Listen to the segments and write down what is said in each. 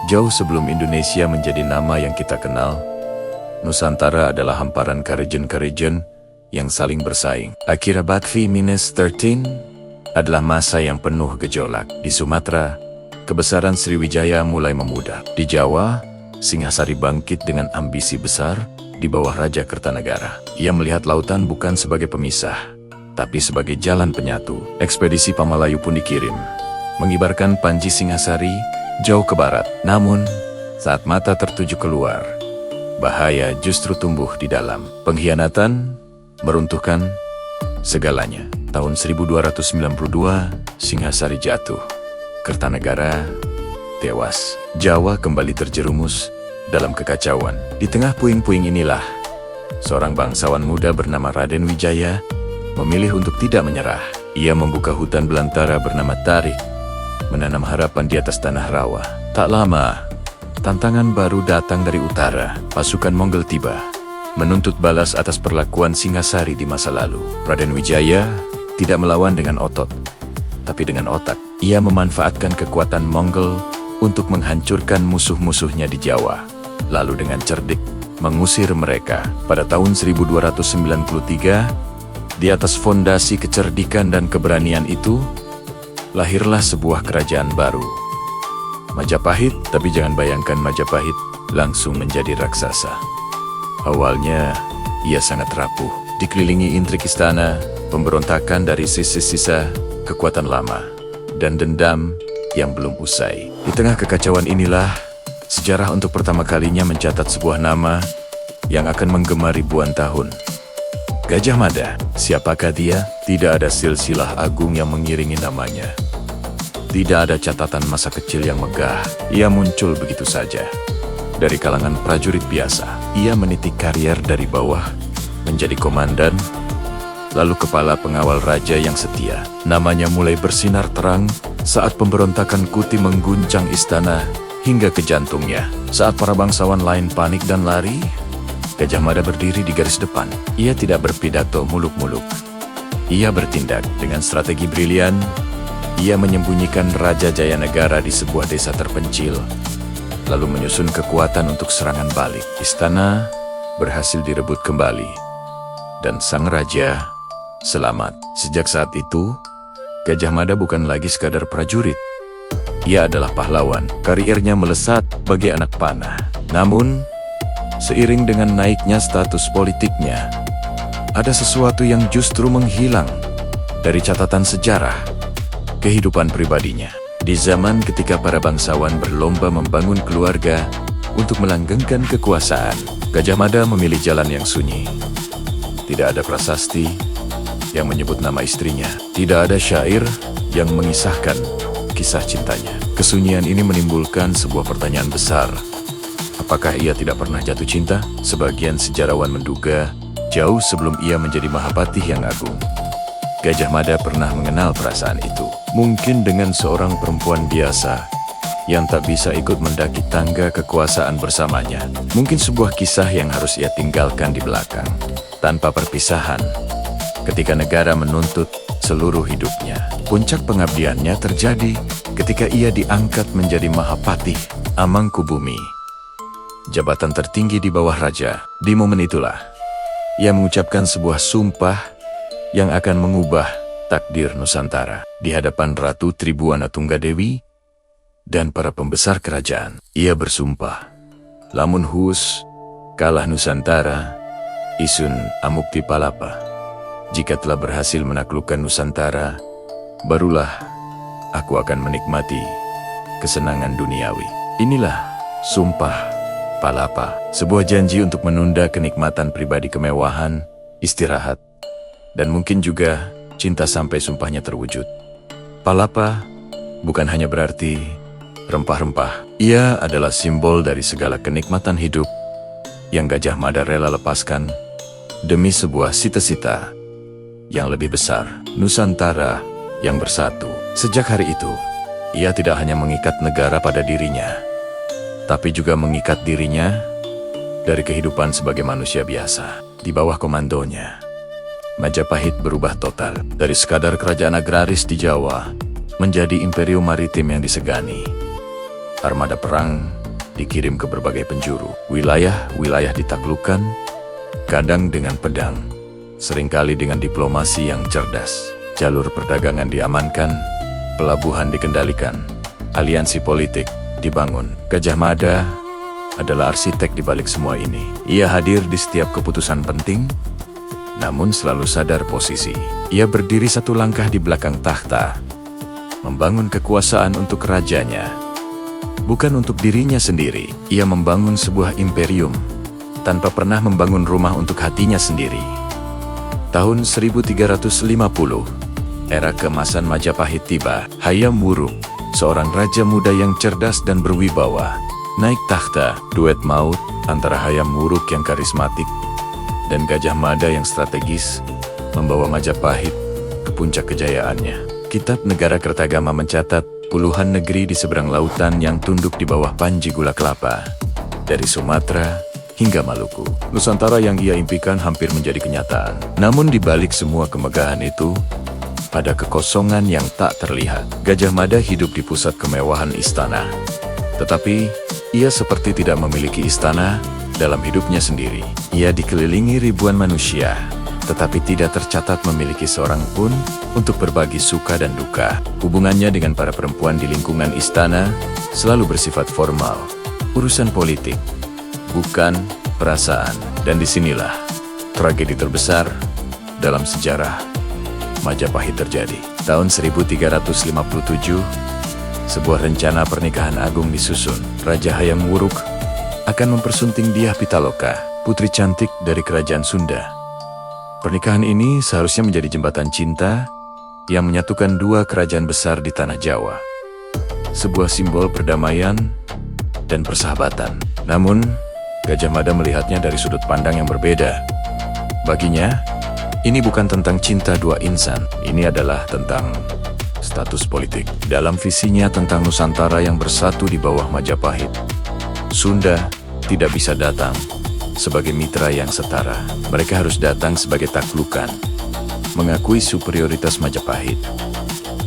Jauh sebelum Indonesia menjadi nama yang kita kenal, Nusantara adalah hamparan karajan-karajan yang saling bersaing. Akhir abad V-13 adalah masa yang penuh gejolak. Di Sumatera, kebesaran Sriwijaya mulai memudar. Di Jawa, Singhasari bangkit dengan ambisi besar di bawah Raja Kertanegara. Ia melihat lautan bukan sebagai pemisah, tapi sebagai jalan penyatu. Ekspedisi Pamalayu pun dikirim, mengibarkan Panji Singhasari jauh ke barat. Namun, saat mata tertuju keluar, bahaya justru tumbuh di dalam. Pengkhianatan meruntuhkan segalanya. Tahun 1292, Singhasari jatuh. Kertanegara tewas. Jawa kembali terjerumus dalam kekacauan. Di tengah puing-puing inilah, seorang bangsawan muda bernama Raden Wijaya memilih untuk tidak menyerah. Ia membuka hutan belantara bernama Tarik, menanam harapan di atas tanah rawa. Tak lama, tantangan baru datang dari utara. Pasukan Monggol tiba, menuntut balas atas perlakuan Singhasari di masa lalu. Raden Wijaya tidak melawan dengan otot, tapi dengan otak. Ia memanfaatkan kekuatan Monggol untuk menghancurkan musuh-musuhnya di Jawa, lalu dengan cerdik mengusir mereka. Pada tahun 1293, di atas fondasi kecerdikan dan keberanian itu, lahirlah sebuah kerajaan baru, Majapahit. Tapi jangan bayangkan Majapahit langsung menjadi raksasa. Awalnya, ia sangat rapuh, dikelilingi intrik istana, pemberontakan dari sisa-sisa kekuatan lama, dan dendam yang belum usai. Di tengah kekacauan inilah, sejarah untuk pertama kalinya mencatat sebuah nama yang akan menggema ribuan tahun. Gajah Mada. Siapakah dia? Tidak ada silsilah agung yang mengiringi namanya. Tidak ada catatan masa kecil yang megah. Ia muncul begitu saja dari kalangan prajurit biasa. Ia meniti karier dari bawah menjadi komandan, lalu kepala pengawal raja yang setia. Namanya mulai bersinar terang saat pemberontakan Kuti mengguncang istana hingga ke jantungnya. Saat para bangsawan lain panik dan lari, Gajah Mada berdiri di garis depan. Ia tidak berpidato muluk-muluk. Ia bertindak dengan strategi brilian. Ia menyembunyikan Raja Jayanegara di sebuah desa terpencil, lalu menyusun kekuatan untuk serangan balik. Istana berhasil direbut kembali, dan sang raja selamat. Sejak saat itu, Gajah Mada bukan lagi sekadar prajurit. Ia adalah pahlawan. Kariernya melesat bagi anak panah. Namun, seiring dengan naiknya status politiknya, ada sesuatu yang justru menghilang dari catatan sejarah. Kehidupan pribadinya. Di zaman ketika para bangsawan berlomba membangun keluarga untuk melanggengkan kekuasaan, Gajah Mada memilih jalan yang sunyi. Tidak ada prasasti yang menyebut nama istrinya. Tidak ada syair yang mengisahkan kisah cintanya. Kesunyian ini menimbulkan sebuah pertanyaan besar. Apakah ia tidak pernah jatuh cinta? Sebagian sejarawan menduga, jauh sebelum ia menjadi Mahapatih yang agung, Gajah Mada pernah mengenal perasaan itu. Mungkin dengan seorang perempuan biasa yang tak bisa ikut mendaki tangga kekuasaan bersamanya. Mungkin sebuah kisah yang harus ia tinggalkan di belakang, tanpa perpisahan, ketika negara menuntut seluruh hidupnya. Puncak pengabdiannya terjadi ketika ia diangkat menjadi Mahapatih Amangkubumi, jabatan tertinggi di bawah raja. Di momen itulah, ia mengucapkan sebuah sumpah yang akan mengubah takdir Nusantara. Di hadapan Ratu Tribuana Tunggadewi dan para pembesar kerajaan, ia bersumpah, lamun hus kalah Nusantara, isun amukti palapa. Jika telah berhasil menaklukkan Nusantara, barulah aku akan menikmati kesenangan duniawi. Inilah sumpah palapa, sebuah janji untuk menunda kenikmatan pribadi, kemewahan, istirahat, dan mungkin juga cinta sampai sumpahnya terwujud. Palapa bukan hanya berarti rempah-rempah. Ia adalah simbol dari segala kenikmatan hidup yang Gajah Mada rela lepaskan demi sebuah cita-cita yang lebih besar, Nusantara yang bersatu. Sejak hari itu, ia tidak hanya mengikat negara pada dirinya, tapi juga mengikat dirinya dari kehidupan sebagai manusia biasa. Di bawah komandonya, Majapahit berubah total. Dari sekadar kerajaan agraris di Jawa, menjadi imperium maritim yang disegani. armada perang dikirim ke berbagai penjuru. Wilayah-wilayah ditaklukkan, kadang dengan pedang, seringkali dengan diplomasi yang cerdas. Jalur perdagangan diamankan, pelabuhan dikendalikan, aliansi politik dibangun. Gajah Mada adalah arsitek di balik semua ini. Ia hadir di setiap keputusan penting, namun selalu sadar posisi. Ia berdiri satu langkah di belakang takhta, membangun kekuasaan untuk rajanya, bukan untuk dirinya sendiri. Ia membangun sebuah imperium, tanpa pernah membangun rumah untuk hatinya sendiri. Tahun 1350, era keemasan Majapahit tiba. Hayam Wuruk, seorang raja muda yang cerdas dan berwibawa, naik takhta. Duet maut antara Hayam Wuruk yang karismatik dan Gajah Mada yang strategis membawa Majapahit ke puncak kejayaannya. Kitab Negara Kertagama mencatat puluhan negeri di seberang lautan yang tunduk di bawah panji gula kelapa, dari Sumatera hingga Maluku. Nusantara yang ia impikan hampir menjadi kenyataan. Namun di balik semua kemegahan itu, pada kekosongan yang tak terlihat. Gajah Mada hidup di pusat kemewahan istana. Tetapi, ia seperti tidak memiliki istana dalam hidupnya sendiri. Ia dikelilingi ribuan manusia, tetapi tidak tercatat memiliki seorang pun untuk berbagi suka dan duka. Hubungannya dengan para perempuan di lingkungan istana selalu bersifat formal, urusan politik, bukan perasaan. Dan disinilah tragedi terbesar dalam sejarah Majapahit terjadi. Tahun 1357, sebuah rencana pernikahan agung disusun. Raja Hayam Wuruk akan mempersunting Dyah Pitaloka, putri cantik dari kerajaan Sunda. Pernikahan ini seharusnya menjadi jembatan cinta yang menyatukan dua kerajaan besar di tanah Jawa. Sebuah simbol perdamaian dan persahabatan. Namun, Gajah Mada melihatnya dari sudut pandang yang berbeda. Baginya, ini bukan tentang cinta dua insan, ini adalah tentang status politik. Dalam visinya tentang Nusantara yang bersatu di bawah Majapahit, Sunda tidak bisa datang sebagai mitra yang setara. Mereka harus datang sebagai taklukan, mengakui superioritas Majapahit.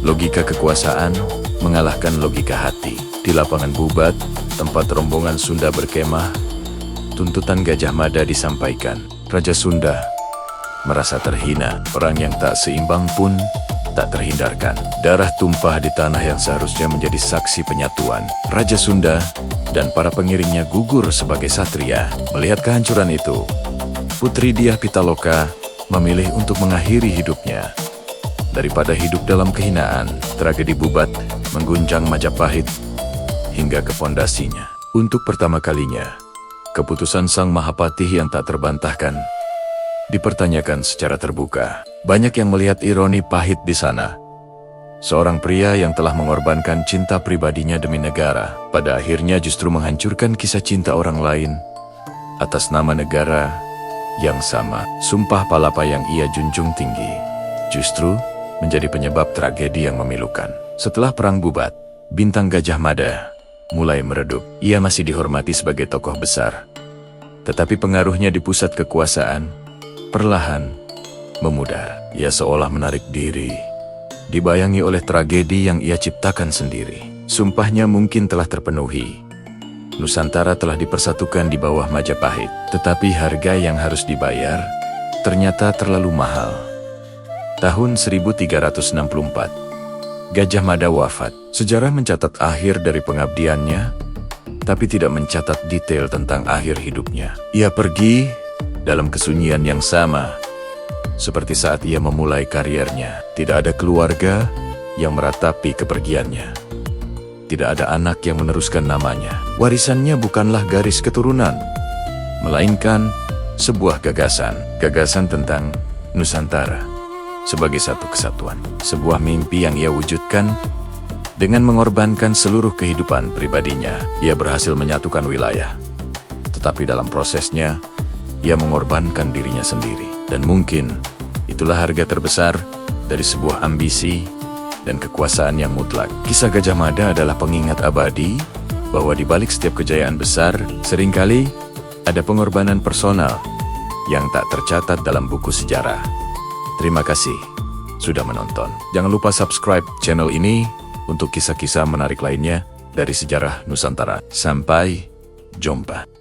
Logika kekuasaan mengalahkan logika hati. Di lapangan Bubat, tempat rombongan Sunda berkemah, tuntutan Gajah Mada disampaikan. Raja Sunda merasa terhina. Perang yang tak seimbang pun tak terhindarkan. Darah tumpah di tanah yang seharusnya menjadi saksi penyatuan. Raja Sunda dan para pengiringnya gugur sebagai satria. Melihat kehancuran itu, Putri Dyah Pitaloka memilih untuk mengakhiri hidupnya. Daripada hidup dalam kehinaan, tragedi Bubat mengguncang Majapahit hingga ke pondasinya. Untuk pertama kalinya, keputusan Sang Mahapatih yang tak terbantahkan dipertanyakan secara terbuka. Banyak yang melihat ironi pahit di sana. Seorang pria yang telah mengorbankan cinta pribadinya demi negara, pada akhirnya justru menghancurkan kisah cinta orang lain atas nama negara yang sama. Sumpah palapa yang ia junjung tinggi justru menjadi penyebab tragedi yang memilukan. Setelah Perang Bubat, bintang Gajah Mada mulai meredup. Ia masih dihormati sebagai tokoh besar, tetapi pengaruhnya di pusat kekuasaan perlahan memudar. Ia seolah menarik diri, dibayangi oleh tragedi yang ia ciptakan sendiri. Sumpahnya mungkin telah terpenuhi. Nusantara telah dipersatukan di bawah Majapahit, tetapi harga yang harus dibayar ternyata terlalu mahal. Tahun 1364, Gajah Mada wafat. Sejarah mencatat akhir dari pengabdiannya, tapi tidak mencatat detail tentang akhir hidupnya. Ia pergi dalam kesunyian yang sama seperti saat ia memulai karirnya. Tidak ada keluarga yang meratapi kepergiannya. Tidak ada anak yang meneruskan namanya. Warisannya bukanlah garis keturunan, melainkan sebuah gagasan. Gagasan tentang Nusantara sebagai satu kesatuan. Sebuah mimpi yang ia wujudkan dengan mengorbankan seluruh kehidupan pribadinya. Ia berhasil menyatukan wilayah, tetapi dalam prosesnya ia mengorbankan dirinya sendiri. Dan mungkin itulah harga terbesar dari sebuah ambisi dan kekuasaan yang mutlak. Kisah Gajah Mada adalah pengingat abadi bahwa di balik setiap kejayaan besar, seringkali ada pengorbanan personal yang tak tercatat dalam buku sejarah. Terima kasih sudah menonton. Jangan lupa subscribe channel ini untuk kisah-kisah menarik lainnya. dari sejarah Nusantara. Sampai jumpa.